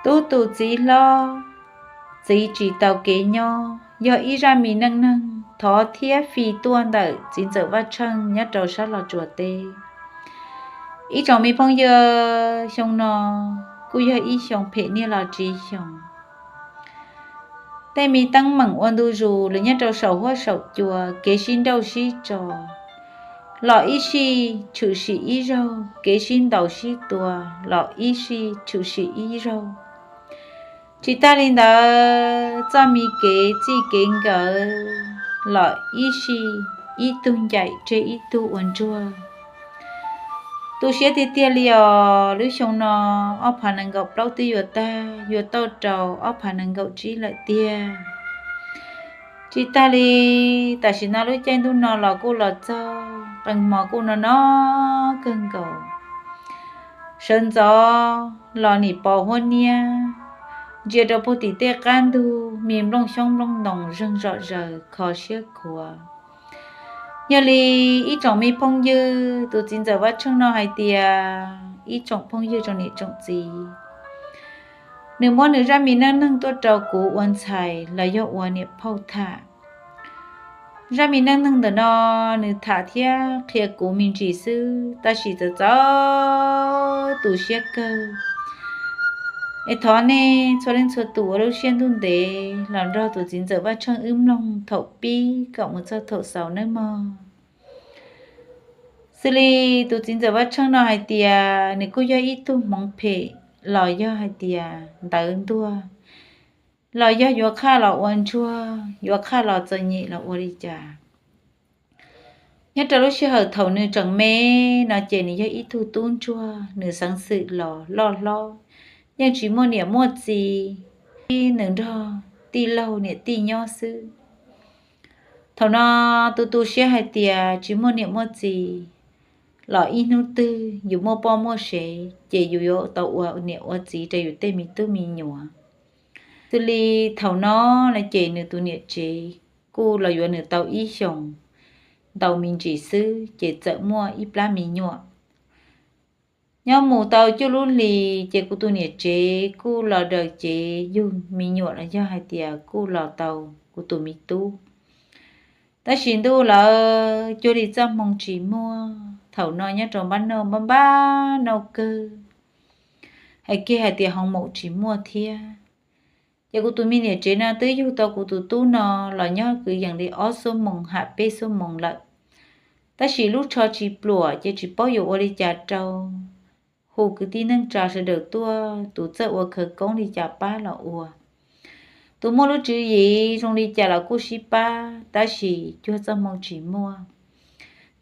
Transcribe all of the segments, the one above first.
tu tu chỉ tàu kế nhau do ý ra mi nâng nâng thó thiết phi tuôn đợi chính giờ vắt chân nhất đầu sát là chùa tê ý chồng mi phong giờ xong nó cú giờ ý xong phê nia là trí xong tay mi tăng mảng ôn đu dù là nhất đầu sầu hoa sầu chùa kế xin đâu xí trò lọ ý xí chủ sĩ ý râu kế xin đầu xí tùa lọ ý xí chủ sĩ ý râu chị ta lên đó cho mi kế chỉ kế ngờ lọ ý xí ý tung dạy chế ý tu ổn chùa tu sẽ thì tia liò lúc xong nó ốp hà năng gọc lâu tiêu ta tao trầu ốp hà năng gọc chỉ lại tia chị ta li ta chỉ nói lúc trên tu nó là cô là cho bằng mò cô nó cơn cầu sơn gió lò nỉ bò hôn nia giờ đâu bố tí tê can tu mềm lông xong lông đồng rừng rõ rờ khó xếp của nhờ li ít trồng mi phong dư tụ chính giờ vắt trong nó hay tia ít trồng phong dư trong này trồng gì nếu muốn nữ ra mi nâng tôi trâu cũ uốn xài là do uốn niệm phâu thả ra mi nâng đó nó nữ thả thia kia cũ mình chỉ sư ta chỉ cho tụ xếp cơ ấy thọ nè cho nên cho tụ đâu xuyên tuần để làm ra tụ chính giờ vắt trong long thậu pi cộng một cho thậu sáu nơi mò xử lý tụ chính giờ vắt trong nó hay tia nếu cô do ít tu mong phê lò do hay tia đỡ tua lò do vô khá lò uốn chua vô khá lò cho nhị lò uốn đi chả nhất là lúc xưa hở thầu nữ chẳng mê nó chỉ ní do ít tu tún chua nữ sáng sự lo nhưng chỉ mua niệm mua gì nữ đó ti lâu niệm ti nho sư thầu nó tu xưa hay tia chỉ mua niệm mua gì lọ in nút tư dù mua po mua sẻ chỉ dù yo tàu uo niệm uo gì chỉ dù tên mi tu mi nhua xử lý thầu nó là chỉ nửa tu niệm chỉ cô là yo nửa tàu y xong tàu mình chỉ sư chỉ chợ mua ít lá mi nhua nhau mù tàu cho luôn lì chỉ cô tu niệm chỉ cô là đời chỉ dùng mi nhua là do hai tia cô là tàu cô tu mi tu ta xin tu là cho đi ra mong chỉ mua thầu nó nhá trồng bán nâu bán ba nâu cơ hay kia hay tiền hồng mộ chỉ mua thia giờ cô tụi mình để chế na tới du tàu của tụi tu nó là nhá cứ dạng đi ở số mồng hạ pe số mồng lại ta chỉ lúc cho chỉ plua chỉ bao nhiêu ở đi trả trâu hồ cứ tin năng trả sẽ được tua tụi chợ ở khởi công đi trả ba là ua tụi mua lúc chữ gì trong đi trả là cô ship ba ta chỉ cho ra mong chỉ mua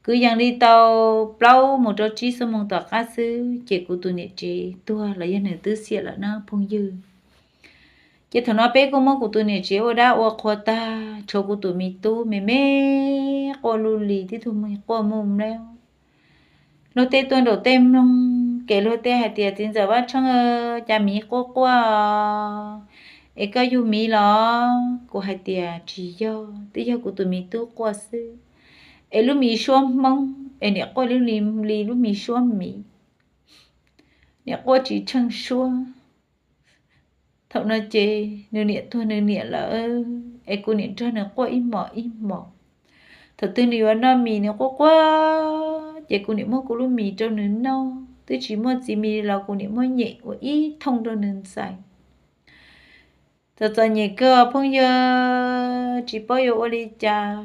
cứ dạng đi tàu lâu một chỗ chỉ số mong tàu cá sư chỉ của tụi nè chỉ tua là dân này tứ xịa là nó phong dư chỉ thằng nó bé của mong của tụi nè chỉ ở đó ở khoa ta cho của tụi mi tu mẹ cô luli thì tụi mình cô mồm leo lô tê tuần đầu tem long kể lô tê hai tiệt tin giờ bắt trong cha mi cô qua ấy cái du mi lo của hai tiệt chỉ do tí do của tụi mi tu qua sư ấy lúc mi xuông mong ấy nè coi lúc li lúc mi xuông mi nè coi chỉ chân xuông thằng nó chê nửa nè là ấy cô nè cho nè coi im mỏ thật tư điều nó mi nè có quá chê cô nè mua cô lúc mi cho nè nâu tôi chỉ mua gì mi là cô nè mua nhẹ và ít thông cho nè xài thật ra nhẹ cơ phong giờ chỉ bao nhiêu ở đi cha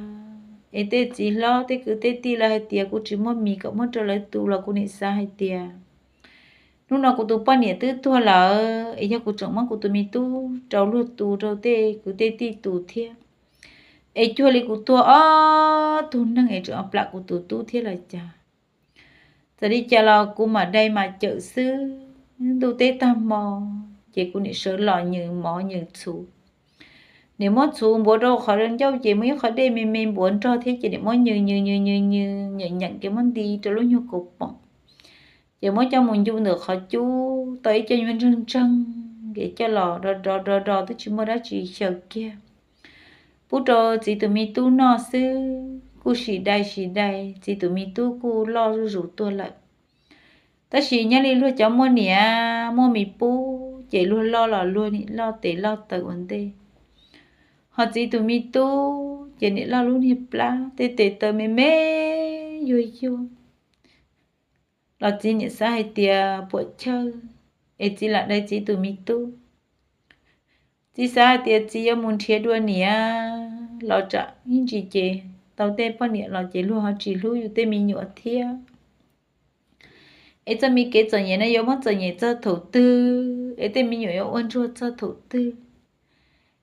ấy tê chỉ lo tê cứ tê ti là hai tia cô chỉ mua mì cậu mua trở lại tù là cô nị xa hai tia lúc nào cô tụ bao nhiêu tứ thua là ấy giờ cô chọn món cô tụ mì tu trâu lúa tù trâu tê cô tê ti tù thiê ấy chua li cô tụ tu năng ấy chọn bạc cô tụ tu thiê là cha giờ đi cha là cô mà đây mà chợ xứ tu tê tam mò chị cô nị sợ lò như mò như chú nếu mất xuống bố đâu khỏi lên châu chị mới khỏi đây mình muốn cho thế chị để mới như nhận cái món đi cho lúc nhu cục bỏng chị mới cho mình du được khỏi chú tới cho mình trân để cho lò rồi tới chị mới đã chị chờ kia bố trò chị tụi mi tu nó sư cô xì đây chị tụi mi tu cô lo rủ tôi lại ta chỉ nhớ đi luôn cháu mua nè mua mì pu chị luôn lo là luôn nị lo tệ lo tự vấn đề họ chỉ tụi mi tu chị nị lo luôn hiệp la tệ tệ tờ mê mê vui vui là chỉ nị sai tiề bộ chơi ấy chỉ là đây chỉ tụi mi tu chỉ sai tiề chỉ ở muốn thiệt đua nịa lo chả nhưng chị tao tê bao nịa lo chị luôn họ chỉ luônอยู่tê mi nhọ thiệt ấy cho mi cái cho nhẹ này yếu mất cho nhẹ cho đầu tư ấy tê mi nhọ yếu ôn chua cho đầu tư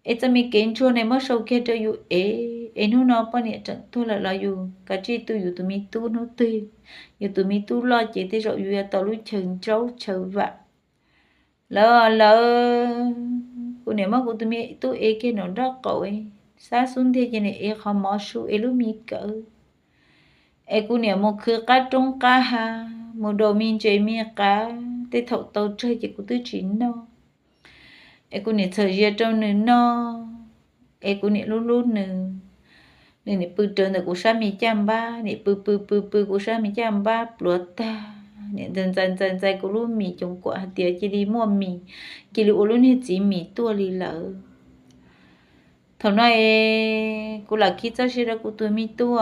ấy cho mi cái chua này mất sâu kia cho yếu ấy nó bao nhiêu trận tôi là yếu cả chi tôi yếu tụi mi tu nó tươi yếu tụi mi tu lo chỉ thế rồi yếu tao lúc chừng cháu chờ vợ lỡ cô nếu mà cô tụi mi tu ấy cái nó rất cậu ấy xa xuống thế cho này ấy không mất số ấy lúc mi cỡ ấy cô nếu một khứ cá trung cá ha một đồ min chơi mi cá thế thầu tàu chơi chỉ có tư chín đâu ấy cô nếu thời gian trong nữa nó ấy cô nếu luôn luôn nữa nè bự trơn là cô sa mi chăm ba nè bự cô sa mi chăm ba bữa ta nè dần cô luôn mi trong quả tiệt chỉ đi mua mi chỉ luôn luôn hết chỉ mi tua đi lỡ thầu nói cô là khi cháu sẽ ra cô tụi mi tua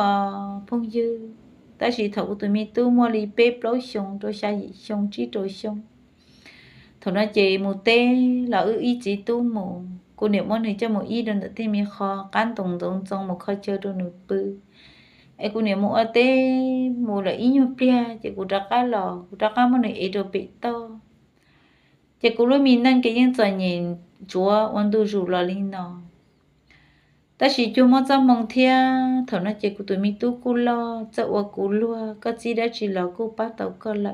phong dư ta chỉ thầu cô tụi mi tua mua li bếp lối xong rồi sai xong chỉ rồi xong thầu nói chị một tê là ý chỉ tu một cô nếu món này cho một ý đơn thì mi kho cán tổng trong một kho chơi đồ nửa bự ấy cô nếu một tê một là ý nhau pia chị cô ra cá lò cô ra cá món này ấy đồ bị to chị cô lúc mình đang cái những trò nhìn chúa ôn tu rủ là linh nọ ta chỉ cho một trăm mong thia thầu nói chị cô tụi mi tu cô lo cho qua cô lua có gì đã chỉ là cô bắt tàu cơ lại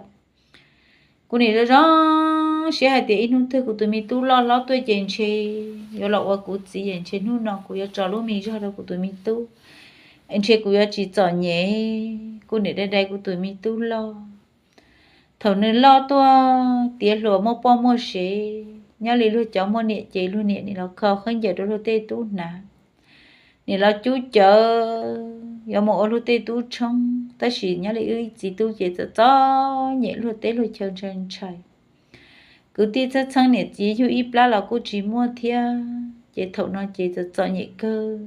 cô này đó sẽ hay tiền nút thôi cô tụi mi tu lo tôi chuyện chơi rồi là cô chỉ chuyện chơi nút nào cô cho lúc mi cho đâu cô tụi mi tu anh chơi cô chỉ cho nhẹ cô này đây cô tụi mi tu lo thầu nên lo tôi tiền lúa mua bao mua xe nhớ lấy lúa cháu mua nhẹ chơi lúa nhẹ này là khó khăn giờ đó tê tu nè này là chú chờ giờ mua lúa tê tu trong ta chỉ nhớ lấy chỉ tu chỉ cho nhẹ lúa tê lúa chân chân trời cứ tí cho sang nhẹ chỉ cho ít là cô chỉ mua thia chỉ thầu nó chỉ cho nhẹ cơ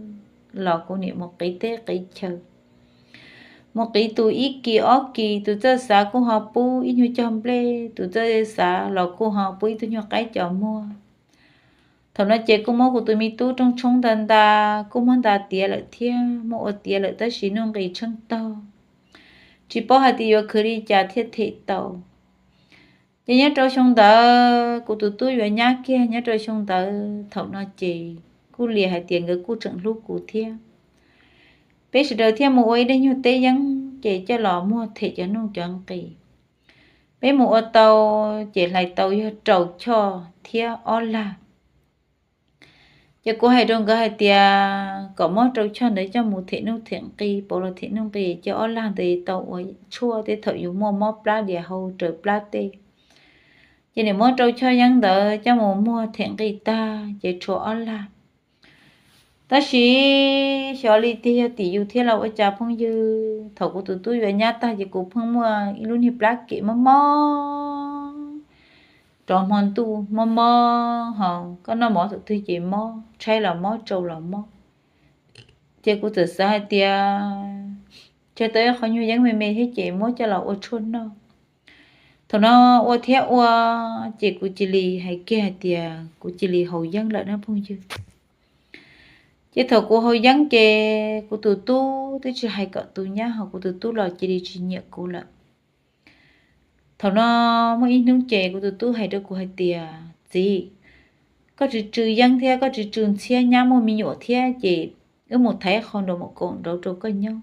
là cô nhẹ một cái tê cái chờ một cái tu ít kỳ óc kỳ tu cho xã cô họ pu ít như chồng ple tu cho xã là cô họ pu tu như cái chồng mua thằng nó chơi cô mua của tụi mi tu trong trong đàn ta cô muốn ta tiền lại thia mua tiền lại ta chỉ nông cái chân to chỉ bỏ hạt tiêu khơi đi trả thiết thị tàu chỉ nhớ trâu trong đó cô tụi tôi về nhà kia nhớ trâu trong đó thằng nó chơi cô lìa hạt tiền cái cô trận lúc cô thia bây giờ đời thêm một ấy đấy như tê dân chị cho lò mua thịt cho nông chọn kỳ bây một tàu chị lại tàu cho trầu cho thia ola cho cô hay trong cái hai tia có món trầu cho để cho một thịt nông thiện kỳ bộ là thịt nông kỳ cho ola thì tàu ấy chua để thợ dùng mua món pla để hầu trời pla tê cho nên món trầu cho dân đỡ cho một mua thiện kỳ ta chị chua ola ta chỉ cho đi thì yêu thế là ở cha phong dư thầu của tụi tôi về nhà ta chỉ cũng phong mua luôn hiệp lá kỹ mò tròn mòn tu mò hòn có nó mò tụi tôi chỉ mò trái là mò trâu là mò chị của tụi sai tia cho tới khó như dáng mê hết chị mò cho là ở chôn nó thằng nó ở theo chị của chị lì hay kia tia của chị lì hậu dân lại nó phong dư chứ thầu cô hơi dáng chè của tụi tu tôi chỉ hay cỡ tụi nhá học của tụi tu là chỉ đi chỉ nhẹ cô là thầu nó mới in nông chè của tụi tu hay được của hay tiề gì có chỉ trừ dáng theo có chỉ trừ xe nhá mà mình nhổ theo chị ở một thái không được một cồn đâu đâu có nhau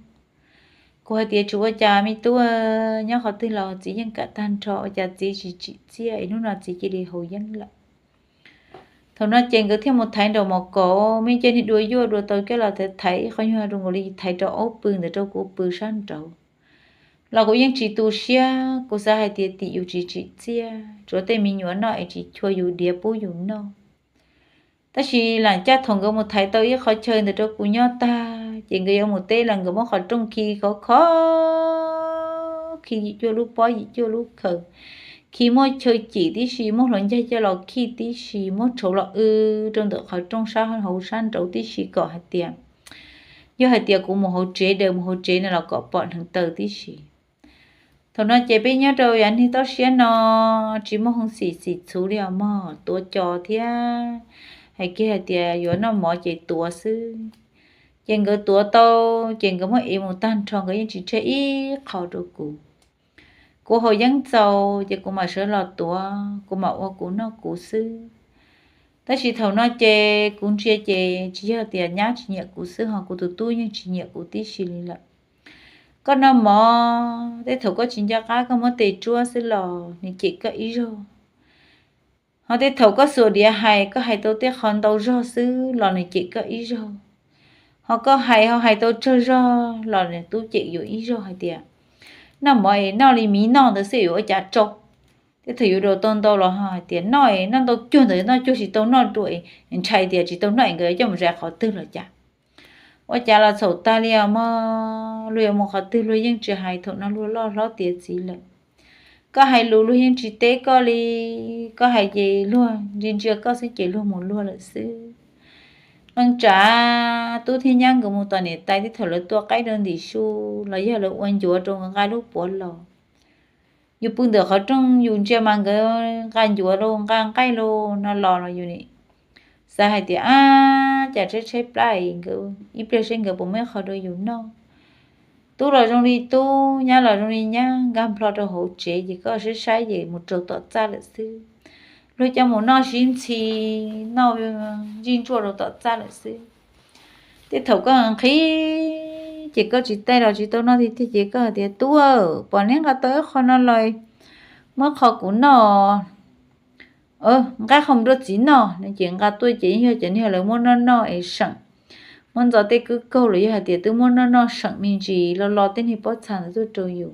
cô hay tiề chú cha mi tu nhá họ tin là chỉ những cả tan trọ cha chỉ chia ấy nó là chỉ đi hồi dáng lại thầu nó chèn cứ thêm một tháng đầu một cổ mình trên thì đuôi vô đuôi tôi cái là thấy không như đừng có đi thấy trâu ốp bưng để trâu của bưng sang trâu là cũng những chỉ tu xia cô sa hai tiệt tị yêu chỉ xia chỗ tên mình nhớ nói chỉ cho yêu địa bố yêu nó ta chỉ là cha thằng có một tháng tôi khó chơi để trâu của nhau ta chỉ người một tê là người mất khỏi trong khi khó khi cho lúc bó gì cho lúc khờ khi mua chơi chỉ tí xí mua lần chơi cho lo khi tí xí mua chỗ lo trong đó khỏi trong sao hơn hậu san chỗ tí xí cọ hạt tiền do hạt tiền của một hậu chế đều một hậu chế này là cọ bọn thằng tờ tí xí thôi nó chế bây nhớ rồi anh thì tao xé nó chỉ mua không xì chú đi mà tua trò thia hay kia hạt tiền vừa nó mỏ chế tua sư chèn cái tua tao chèn cái mỗi em một tan tròn cái chỉ chơi ít khó được cô hồi dân giàu thì cô mà sửa lọt tua cô mà ô cô nó cô sư ta chỉ thầu nó chè cũng chè chỉ là tiền nhá chỉ nhẹ cô sư họ cô tụi tôi nhưng chỉ nhẹ cô tí xí lại con nó mò thế thầu có chính gia cá có mất tiền chua sư lò nên chỉ có ý rồi họ thế thầu có sửa địa hay có hay tôi thế còn đâu rồi sư lò này chỉ có ý rồi họ có hay tôi chơi rồi lò này tôi chỉ có ý rồi hay tiền nó mới nó li mí nó được sử dụng giá trâu thế thì đồ tôn đâu là hai tiền nói nó đâu chưa tới nó chưa chỉ tao nói tuổi chạy tiền chỉ tao nói người cho một rẻ khó tư là chả ở chả là sầu ta lia mà lùi một khó tư lùi nhưng chỉ hai thôi nó lùi lo tiền gì lại có hai lùi nhưng chỉ tế có li có hai gì luôn nhưng chưa có sẽ chỉ luôn một luôn là xứ anh trả tôi thiên nhân của một tuần này tay thì thở lấy tua cái đơn thì su lấy giờ là uốn chúa trong cái lúc bỏ lò dù bưng được họ trong dùng che mang cái chúa luôn cái luôn nó lò là như này sao hay thì chả chết lại cái ít bữa sinh cái bố mẹ họ đôi dùng nó tôi là trong đi tôi nhá là trong đi nhá gam lo cho hỗ trợ gì có sẽ sai gì một chỗ tọt ra là xứ rồi cho một nó xin thì nó xin chua rồi tọt ra là xứ thế thầu có khi chỉ có chỉ tay rồi chỉ tôi nói thì chỉ có thì tua bọn nên cả tới khó nó lời mất khó của nó cái không được chỉ nó nên chuyện cả tôi chỉ hiểu chuyện hiểu là muốn nó ấy sẵn muốn giờ tôi cứ câu là như thì tôi muốn nó sẵn mình chỉ lo tên thì bớt sản tôi trôiอยู่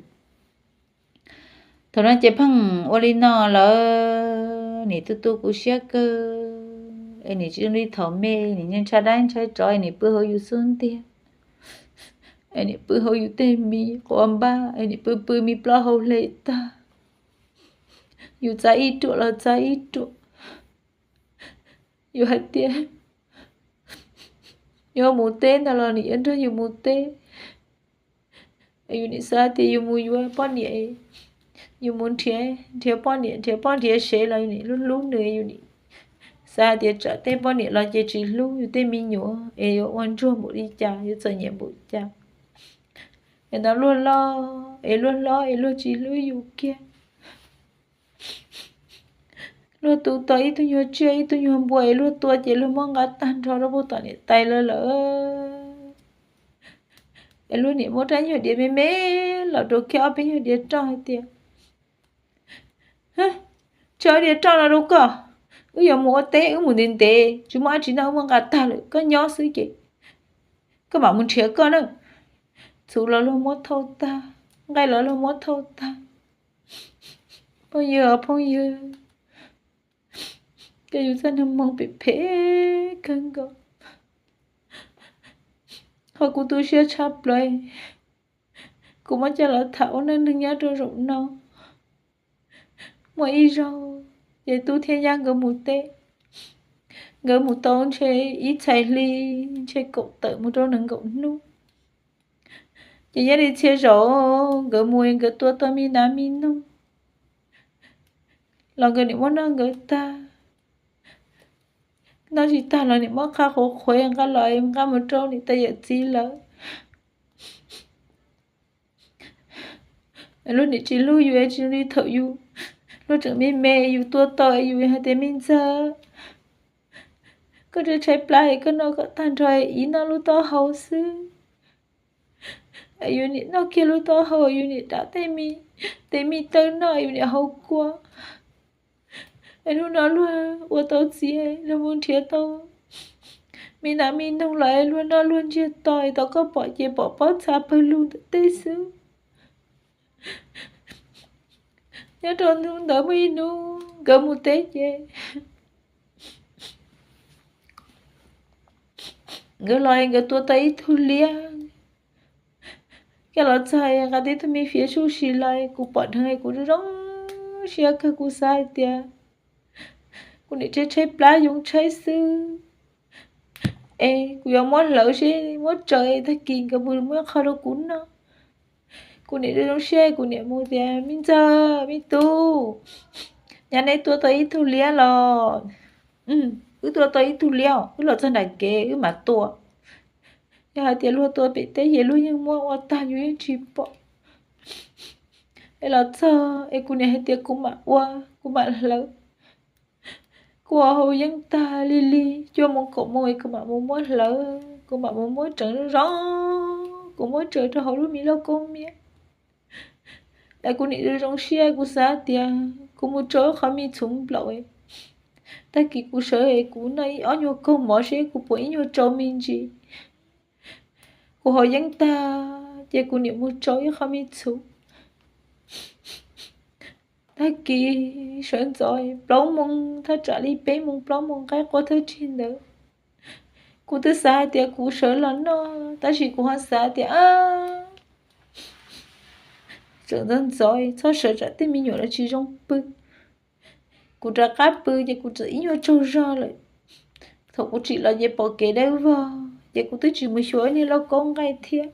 thôi nó chỉ bằng olino là nè tôi cũng sẽ cơ anh ấy chỉ đi thầu mê nhưng cha đánh cha trò anh ấy bữa hồi yêu xuân tia anh ấy bữa hồi yêu tên mi con ba anh ấy bữa mi bla hồi lệ ta yêu trái ít chỗ là trái ít chỗ yêu hạt tia yêu một tên là nị anh thôi yêu một tên yêu nị sao thì yêu mua yêu bao nị yêu muốn thiệt bao nị thiệt sẽ là nị lúc nữa yêu nị sao thì trả tên bao nhiêu là chỉ lúc tên mình nhớ em quan trọng một đi cha yêu sợ nhẹ một cha em nó luôn lo em luôn chỉ lúc yêu kia luôn tụ tới tôi nhớ chơi tôi nhớ buổi luôn tua chỉ luôn mong ngắt tan cho nó vô tận tay lỡ em luôn niệm một trái nhiều điểm mê là đồ kéo bên nhiều điểm tròn tiền chơi điểm tròn là đâu cả giờ mua té mua tiền té chú má chỉ nào mang cả ta rồi có nhớ xứ chị các bạn muốn chơi con nữa chú là mua thâu ta ngay là mua thâu ta bao giờ cái yêu dân hâm mong bị phê cơn gọ họ của tôi sẽ chắp lại cũng mới cho là thảo nên đừng nhớ rồi rụng nó mọi ý rồi vậy tôi thiên giang gỡ một tê gỡ một tôn chơi ít chạy ly chơi cậu tự một đôi nâng cậu nu chị nhớ đi chơi rồi gỡ mùi gỡ tua tôi mi đá mi nung lòng gỡ niệm món gỡ ta nó chỉ ta là niệm món khá khổ khỏe ăn cá loại ăn cá một trâu thì ta giờ chi lỡ lúc này chỉ lưu yêu chỉ đi thở yêu lúc trước mình mê yêu tua tôi yêu hai tên mình giờ có đứa trái play có nó có tan rồi ý nó lúc to hậu sư yêu nị nó kia lúc to hậu yêu nị đã tên mi tới nó yêu nị hậu quá anh lúc nó luôn của tao gì là muốn thiệt tao mình đã mình không lại luôn nó luôn chia tỏi tao có bỏ chia bỏ bớt xa bơ luôn tê xứ nhớ tròn luôn đỡ mi nu gỡ một tết về gỡ lại gỡ tua tay thu lia cái lọ chạy cái đấy tụi mình phía sushi lại cũng bận hơi cũng rong xia cơ cú sai tia cú nị chơi chơi plá dùng chơi sư ê cú yêu muốn lỡ xí muốn chơi thay kinh cái bùi muốn khơi đâu cún nó cú nị đi đâu xe cú nị mua tia mình giờ mình tu nhà này tua tới thu lia lò cứ tua tới thu lia cứ lò chân đại kế cứ mà tua nhà tia lúa tua bị té gì luôn nhưng mua qua ta như những chim bọ ê lò chờ ê cú nị hay tia cú mà lỡ cú hầu dân ta li li cho một cậu mồi cú mà muốn lỡ cú mà muốn trận rõ cú muốn trời cho hầu lúc mi lo con mía lại cú nị đi trong xe cú xa tia cú muốn chơi không mi chúng lội ta kỳ cú sợ ấy cú này ở nhiều câu mỏ xe cú bổi nhiều trâu mình gì cú hỏi dân ta chỉ cú niệm muốn chơi không mi chúng ta kỳ sợ rồi lâu mong ta trả lý bé mong lâu mong cái có thứ trên nữa cú thứ xa tia cú sợ lắm nó ta chỉ cú hoa xa tia sợ dân rồi sao sợ trả tiền mình nhỏ là chỉ trong bự cú trả cá bự thì cú chỉ nhiều trâu ra lại thôi cú chỉ là về bỏ kế đâu vào vậy cú tới chỉ mới nói nên là con cái thiệt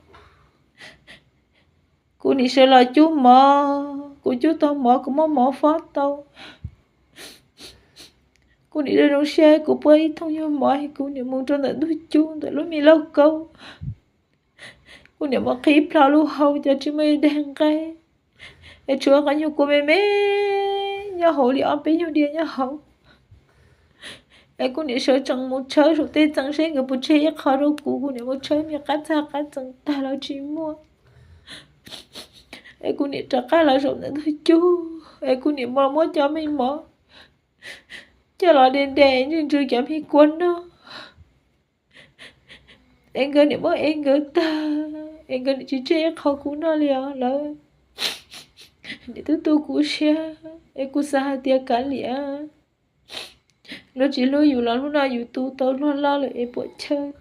cú đi sợ là chú mò cú chú tao mò cũng mò phát tao cú đi ra đâu xe cú bơi thông như mò hay cú niệm mong cho tận đôi chú tại lúc mình lâu câu cú niệm mò khí plau lu hậu cho chú mới đen cái để chúa có nhiều cô mẹ nhà hậu đi ở bên nhau đi nhà hậu cô niệm sợ chẳng một chơi rồi tê chẳng sẽ người bố chơi khó đâu cô niệm một chơi mình cắt chẳng ta là chỉ mua cô niệm trả cá là rồi nữa thôi chú cô niệm mua cho mình mỏ cho nó đèn đèn nhưng chưa giảm hi quân đó em cứ niệm em cứ ta em cứ chỉ chơi khó cũng nó liền là để tôi cú xe em cú xa tia cả liền nó chỉ lo dù là lúc nào dù tu tao lo lo là em bỏ chơi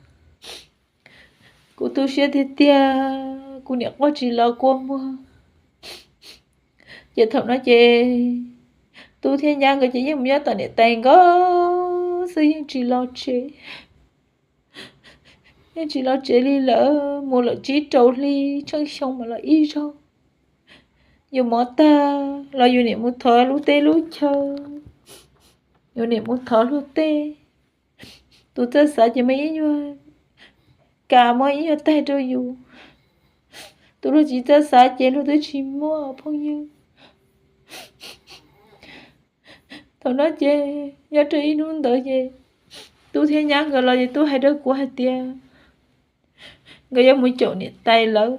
cú tu xe thì tia cú niệm có chỉ lo qua mua giờ thầm nói chê tu thiên nhang người chỉ dùng nhớ tao niệm tiền có sử dụng chỉ lo chê em chỉ lo chê đi lỡ mua lỡ chỉ trâu đi chân sông mà là y rau dù mỏ ta lo dù niệm một thở lú tê lú chờ dù niệm một thở lú tê tụi ta sợ chỉ mấy như cả mấy như tay rồi dù tụi nó chỉ ta sợ chỉ nó tới chỉ mua phong như tụi nó chê nhớ trí luôn đợi chê tôi thấy nhá người lo gì tôi hay đứa của hai tia người giống mũi chỗ niệm tay lỡ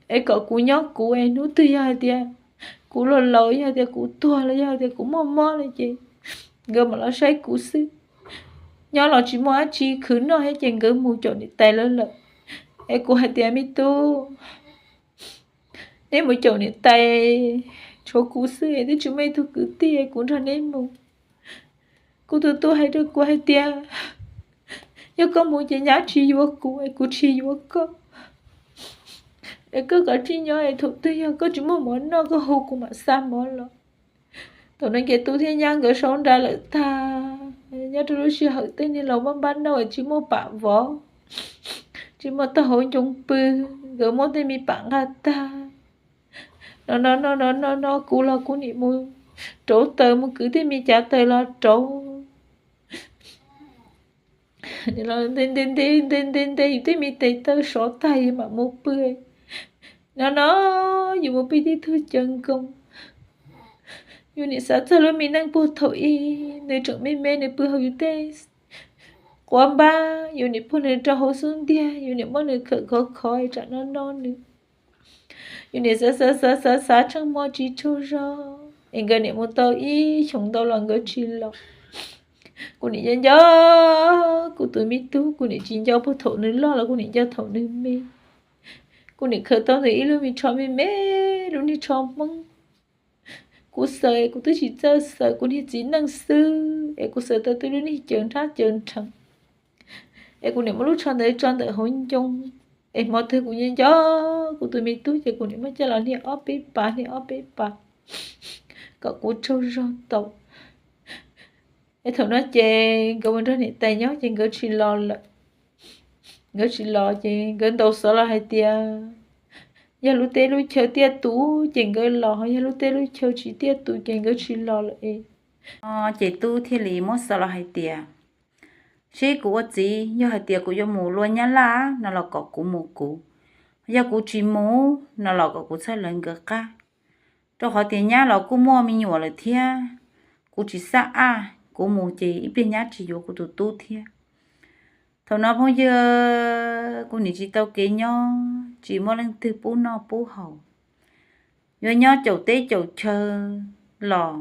ấy cậu cú nhóc cú em nút tư hai tia cú lồn lỗi hai tia cú tua là hai tia cú mò là chị người mà nó say cú sư nhớ là chỉ mua chi khứ nó hay chèn gỡ mũi chỗ niệm tay lớn lỡ ấy cú hai tia mi tu nếu mũi chỗ niệm tay chỗ cú sư ấy thì chúng mày thu cứ tia cũng ra nên mù cú tu hay đứa của hai tia nhớ có mũi chỉ nhá chi vô cú ấy cú chi vô có cứ cả chi nhớ ấy thuộc tư có chỉ một món nó có hô của mà xa món lo tụi nó kể tu thiên nhang gỡ sống ra lợi ta nhớ tôi sẽ hỏi tên như lâu ban đầu chỉ một bạn võ chỉ một tao hỏi chung pư gỡ một tên mi bạn ha ta nó cú là cú niệm mù trổ tờ một cứ tên mi trả tờ là trổ nó tên tên mi tê tờ sổ tay mà một bươi nó dù một bí thư chân công dù nị sát thơ luôn mình đang bố thổi nơi trưởng mê mê nơi bư hầu dù tê quán ba dù nị bố nơi trò hầu xuống tia dù nị bố nơi khởi khó khói trả nó nữa dù nị xa trong mò chỉ cho ra em gần nị một tàu y chúng tàu là ngỡ chi lọc cô nị dân gió cô tụi mi tu cô nị chín gió bố thổ nơi lo là cô nị gió thổ nơi mê cô nị khởi tao thì luôn mình cho mê luôn đi cho mong cô sợ cô tôi chỉ sợ cô đi chỉ năng sư cô sợ tôi luôn đi chơn trăng cô niệm một lúc chọn tới hôn chung mọi thứ của nhân gió cô tôi mi tú cho cô niệm mới cho là đi ở bếp bà cậu cũng trâu rau tàu ấy thằng nó chê cậu mình đó này tay nhóc trên gỡ chỉ lo là gỡ chỉ lo chê gỡ đầu sợ là hai tia giờ lúc tết lúc chơi tia tú chừng gỡ lo giờ lúc tết lúc chơi chỉ tia tú chừng gỡ chỉ lo là ấy chị tu thì lì mất sợ là hai tia chị của chị giờ hai tia của giờ mù luôn nhá lá nó là cọ của mù cũ giờ của chị mù nó là cọ của sai lần gỡ cá cho họ tiền nhá là của mua mình nhỏ là thia của chị sa à của mù chị ít bên nhá chỉ vô của tụi tu thia thầu nó bây giờ cô nhỉ chị tao kế nhau chỉ mỗi lần từ bố nó bố hậu do nhau chầu tế chầu chờ lò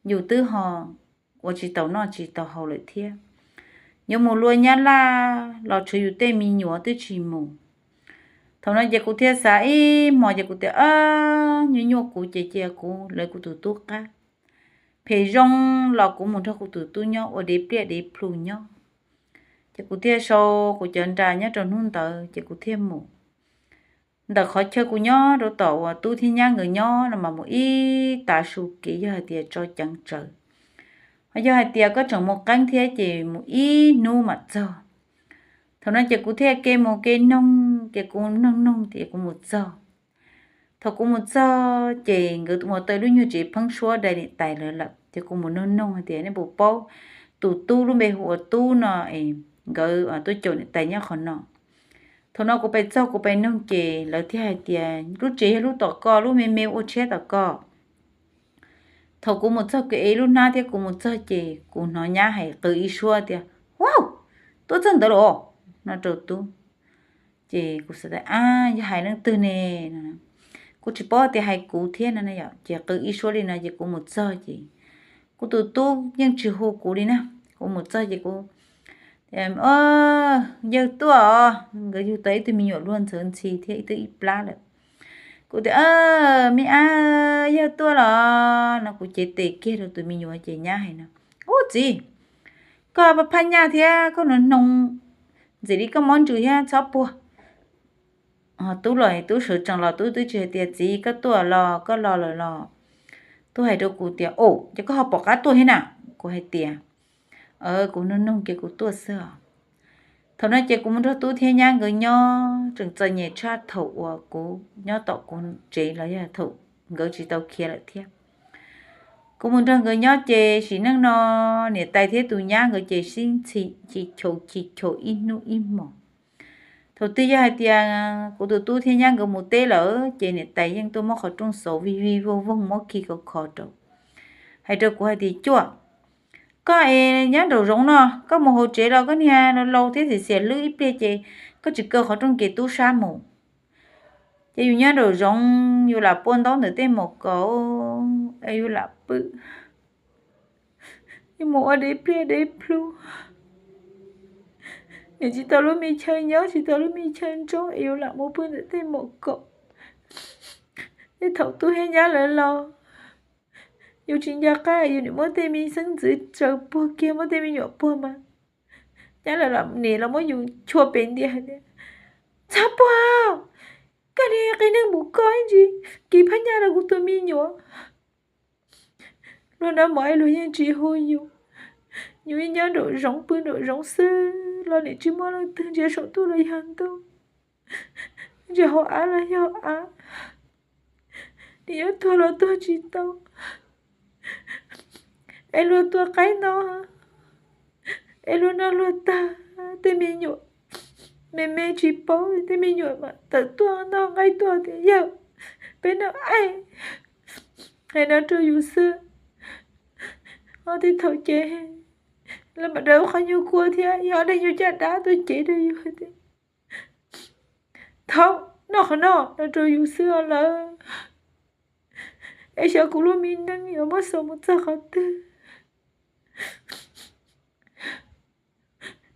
dù tư họ của chị tao nó chị tao hậu lại thiê nhưng mù luôn nhá là lò chơi dù tế mi nhỏ tới chỉ mù thầu nó giờ cô thiê xã ý mò giờ cô thiê như nhau cô chị cô lấy cô tụi tốt cá phải rong lò của một thằng cô tụi tôi nhau ở để plu nhau chị cụ thiê sau cụ chân trà nhá tròn hun tờ chị cụ thiê mù đợt khó chơi cụ nhó đồ tổ tu thiên nhang người nhó là mà một ít tạ su kỹ giờ tiệt cho chẳng trời giờ hai tiệt có trồng một cánh thiê chị một ít nu mặt giờ thằng nó chị cụ thiê kê một kê nông chị cụ nông thì cũng một giờ thằng cũng một giờ chị người một tới lúc như chị phăng xóa đây để tài lợi lập chị cũng một nông thì nó bộ bao tu luôn bề hồ tu nọ gỡ tôi chọn tại nhá khó nọ thôi nó cũng phải sau cũng phải nông chè lợi thế hai tiền lúc chè lúc tỏ co lúc mềm mềm ô chết tỏ co thôi cũng một sau cái lúc na thì cũng một sau chè cũng nói nhá hay tự ý xua thì wow tôi chân đó rồi nó trâu tu chè cũng sẽ tại giờ hai lần từ nè cũng chỉ bỏ thì hai cú thiên này vậy chè tự ý xua đi này chè cũng một sau chè cũng từ tu nhưng chỉ hồ cú đi nè cũng một sau chè cũng em giờ tôi người yêu tới tôi mình nhổ luôn sớm chi thế tôi ít lá rồi cô thì mi giờ tôi là nó cũng chế tệ kia rồi tôi mình nhổ chế nhá hay nè ô gì có bà phan nhà thế có nó nông gì đi có món chửi ha chó bùa tôi lại tôi sợ chẳng là tôi chơi tiệt gì có tôi là có lò tôi hay đâu cụ tiệt chứ có học bỏ cá tôi thế nào cô hay tiệt cũng nó nông kia của tôi sợ thằng này chị cũng rất tu thiên nhang người nho trường trời nhẹ cha thầu của nho tọ con chị là nhà thầu người chị tàu kia lại thiệt cũng muốn rằng người nho chị chỉ năng nó nè tay thế tụi nhang người chị xin chỉ chỗ inu im mỏ thầu tư gia hai tiền của tụi tu thiên nhang người một tê lỡ chị nè tay nhưng tôi móc khỏi trong số vi vô vong móc khi có khó trâu hay trâu của hai thì chua có nhá đồ rỗng nó có một hồ chế đó có nhà nó lâu thế thì sẽ lưỡi ít chế có chỉ cơ họ trong kia tu sa mù chế dù nhá đồ rỗng dù là buôn đó nữa tên một cậu dù là bự nhưng một ở đây plu nếu chỉ tao lúc mi chơi nhớ chỉ tao lúc mi chơi chỗ yêu là một bữa nữa tên một cậu để thầu tu hay nhá lại lo yêu chính gia cả yêu những mối tình mình sinh dưới trời bùa kia mối tình mình nhỏ bùa mà nhá là làm nè là mối dùng chua bền đi hả nè sao bùa cái này cái năng bù coi gì kịp hết nhà là của tôi mình nhỏ luôn đã mãi luôn nha chị hôi yêu như nhá độ rong bữa độ rong sư lo nè chỉ mong là từng giờ sống tôi là hàng tôi giờ họ á là họ á nhớ tôi là tôi chỉ tao em luôn tua cái nó em luôn nó luôn ta tôi mình nhọ mẹ chỉ bảo tôi mình nhọ mà tự tua nó ngay tua thì giờ bên nào ai hay nó trôi dù xưa họ thì thầu chế là mà đâu không nhiều cua thì giờ đây nhiều cha đá tôi chỉ đây nhiều thế thâu nó trôi dù xưa là em sợ cũng luôn mình đang nhiều mất sống một giờ khó tư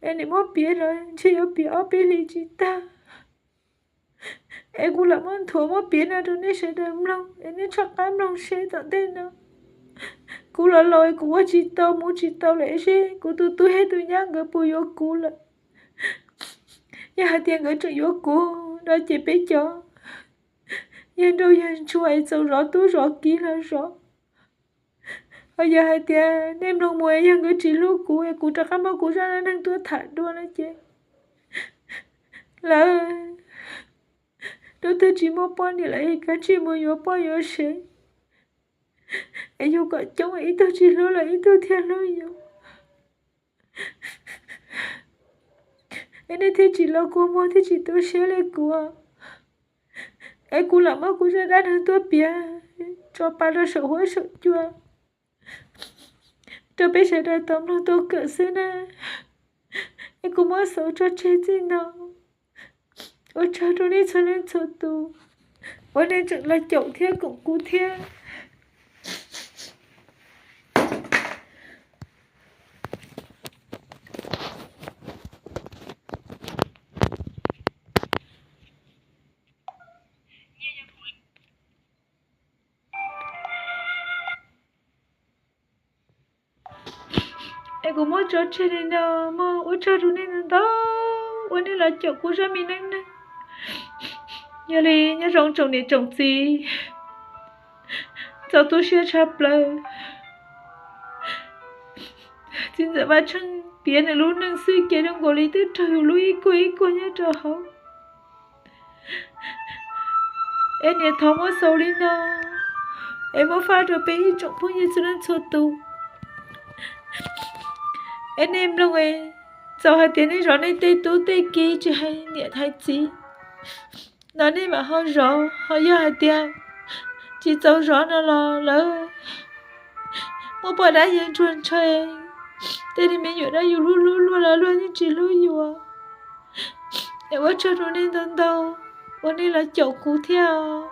em mất biết rồi chỉ có biết lý chị ta em cũng làm ăn thua mất biết là rồi nên sẽ đâm lòng em nên chắc cam lòng sẽ tận tên đâu cũng là lỗi của chị tao muốn chị tao lại sẽ của tôi hết tôi nhá người bùi vô cũ là nhà hai tiền người chơi vô cũ đó chỉ biết cho nhà đâu nhà chuối rồi rõ tôi rõ kỹ là rõ bây giờ hai tia nem nông mùa yang cái chỉ lúc cụ cho các bác cụ ra nó đang tua thả đua nó chứ là đôi tôi chỉ mua bao nhiêu lại cái chỉ mua nhiều bao nhiêu xe em yêu cả chồng ấy tôi chỉ lo là ấy tôi theo lo yêu em này thì chỉ lo cô mua thì chỉ tôi xe lại của em cụ làm mà cụ ra đã hơn tôi bia cho ba nó sợ hối sợ chua tôi bây giờ đã tóm nó tôi cỡ xưa nè em cũng muốn sống cho chết gì nào ôi trời tôi đi cho nên cho tù ôi nên chẳng là chậu thiên cũng cú thiên em cũng muốn cho chết đi nào mà ôi trời tôi nên đó ôi nên là chậu cú ra mình anh nè nhà đi nhà rong trồng để trồng gì cho tôi sẽ chắp lời chính giờ ba chân tiền là luôn năng suy kia đông gọi lý tới trời lui quý của nhà trời hậu em nhà thong ở sau đi nào em có pha rồi bé trồng phong như cho nên cho tu em đâu em sau hai tiếng ấy rõ này tê tú tê kia chứ hay nhẹ thay chi nó đi mà họ rõ họ do hai tiếng chỉ cháu rõ nó lo lỡ một bữa đã yên chuồn chơi tê đi mấy nhựa đã yêu luôn luôn luôn là luôn nhưng chỉ luôn yêu em có cho nó nên tân đâu ôn đi là chậu cú theo